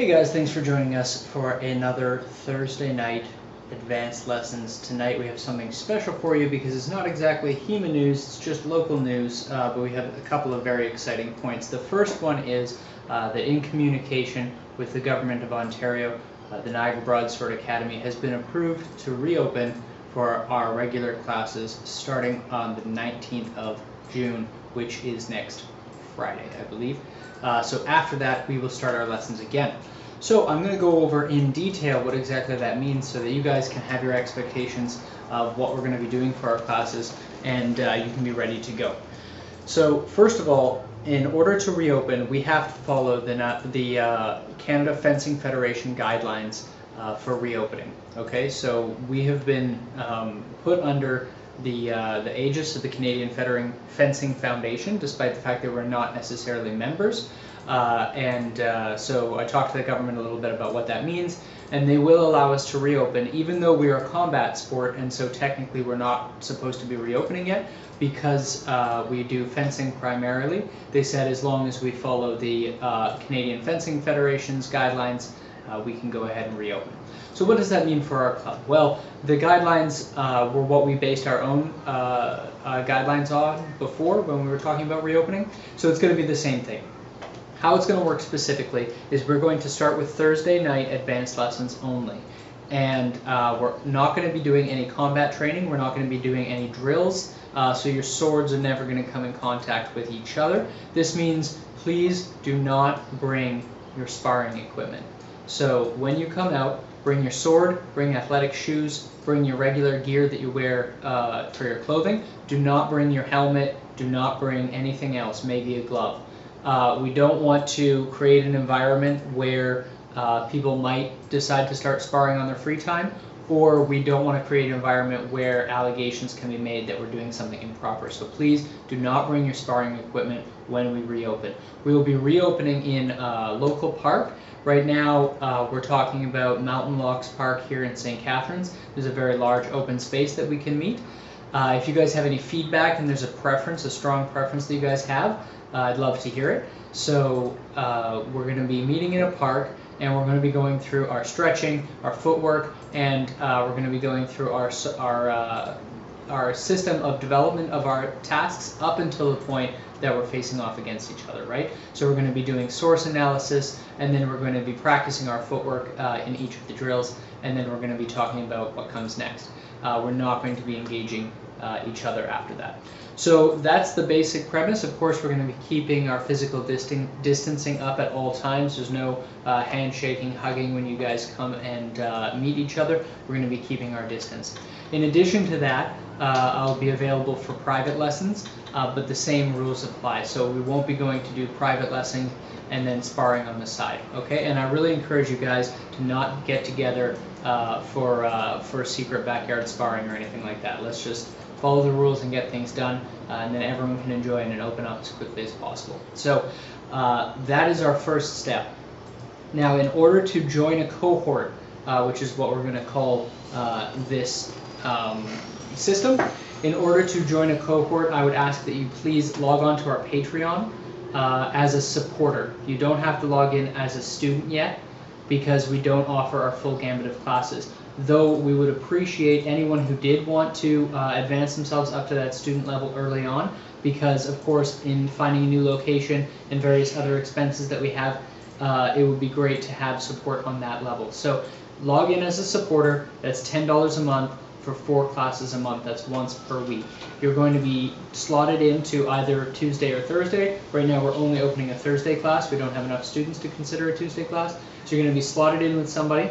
Hey guys, thanks for joining us for another Thursday night advanced lessons. Tonight we have something special for you because it's not exactly HEMA news, it's just local news, but we have a couple of very exciting points. The first one is that in communication with the Government of Ontario, the Niagara Broadsword Academy has been approved to reopen for our regular classes starting on the 19th of June, which is next Friday, I believe. So after that, we will start our lessons again. So I'm going to go over in detail what exactly that means so that you guys can have your expectations of what we're going to be doing for our classes, and you can be ready to go. So first of all, in order to reopen, we have to follow the Canada Fencing Federation guidelines for reopening. Okay, so we have been put under the aegis of the Canadian Fencing Foundation, despite the fact that we're not necessarily members. So I talked to the government a little bit about what that means, and they will allow us to reopen, even though we are a combat sport, and so technically we're not supposed to be reopening yet, because we do fencing primarily. They said as long as we follow the Canadian Fencing Federation's guidelines, we can go ahead and reopen. So what does that mean for our club? Well, the guidelines were what we based our own guidelines on before when we were talking about reopening, so it's going to be the same thing. How it's going to work specifically is we're going to start with Thursday night advanced lessons only. And we're not going to be doing any combat training, we're not going to be doing any drills, so your swords are never going to come in contact with each other. This means please do not bring your sparring equipment. So when you come out, bring your sword, bring athletic shoes, bring your regular gear that you wear for your clothing. Do not bring your helmet, do not bring anything else, maybe a glove. We don't want to create an environment where people might decide to start sparring on their free time, or we don't want to create an environment where allegations can be made that we're doing something improper. So please do not bring your sparring equipment when we reopen. We will be reopening in a local park. Right now we're talking about Mountain Locks Park here in St. Catharines. There's a very large open space that we can meet. If you guys have any feedback and there's a preference, a strong preference that you guys have, I'd love to hear it. So we're going to be meeting in a park, and we're going to be going through our stretching, our footwork, and we're going to be going through our system of development of our tasks up until the point that we're facing off against each other, right? So we're going to be doing source analysis, and then we're going to be practicing our footwork in each of the drills, and then we're going to be talking about what comes next. We're not going to be engaging each other after that. So that's the basic premise. Of course, we're going to be keeping our physical distancing up at all times. There's no handshaking, hugging when you guys come and meet each other. We're going to be keeping our distance. In addition to that, I'll be available for private lessons, but the same rules apply. So we won't be going to do private lessons and then sparring on the side, okay? And I really encourage you guys to not get together for secret backyard sparring or anything like that. Let's just follow the rules and get things done, and then everyone can enjoy it and open up as quickly as possible. So that is our first step. Now, in order to join a cohort, which is what we're going to call this system, in order to join a cohort, I would ask that you please log on to our Patreon as a supporter. You don't have to log in as a student yet, because we don't offer our full gambit of classes. Though we would appreciate anyone who did want to advance themselves up to that student level early on, because of course in finding a new location and various other expenses that we have, it would be great to have support on that level. So log in as a supporter. That's $10 a month for 4 classes a month. That's once per week. You're going to be slotted into either Tuesday or Thursday. Right now we're only opening a Thursday class. We don't have enough students to consider a Tuesday class. So you're going to be slotted in with somebody.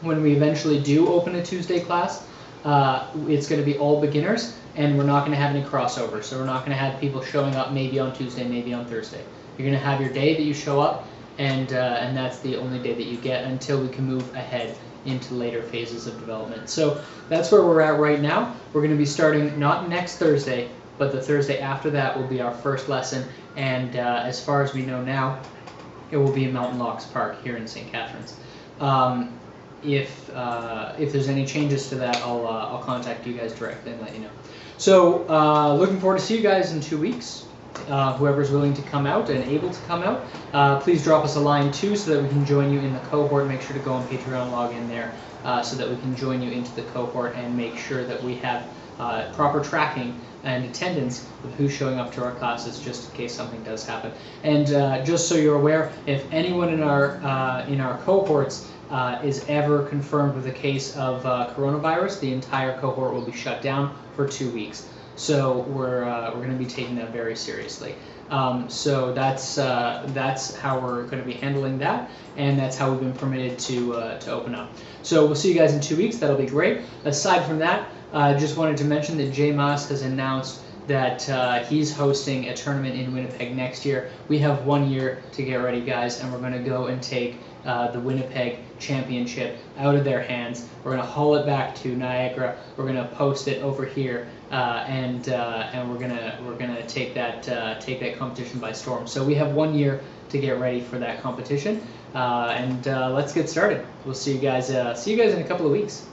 When we eventually do open a Tuesday class, it's going to be all beginners, and we're not going to have any crossover. So we're not going to have people showing up maybe on Tuesday, maybe on Thursday. You're going to have your day that you show up, and that's the only day that you get until we can move ahead into later phases of development. So that's where we're at right now. We're going to be starting not next Thursday, but the Thursday after that will be our first lesson, and as far as we know now, it will be in Mountain Locks Park here in St. Catharines. If there's any changes to that, I'll contact you guys directly and let you know. So looking forward to see you guys in 2 weeks. whoever's willing to come out and able to come out, please drop us a line too so that we can join you in the cohort. Make sure to go on Patreon, log in there so that we can join you into the cohort and make sure that we have proper tracking and attendance of who's showing up to our classes, just in case something does happen. And just so you're aware, if anyone in our cohorts is ever confirmed with a case of coronavirus, the entire cohort will be shut down for 2 weeks. So we're going to be taking that very seriously. So that's how we're going to be handling that, and that's how we've been permitted to open up. So we'll see you guys in 2 weeks. That'll be great. Aside from that, I just wanted to mention that Jay Moss has announced that he's hosting a tournament in Winnipeg next year. We have 1 year to get ready, guys, and we're going to go and take the Winnipeg Championship out of their hands. We're going to haul it back to Niagara. We're going to post it over here, and we're gonna take that competition by storm. So we have 1 year to get ready for that competition, and let's get started. We'll see you guys in a couple of weeks.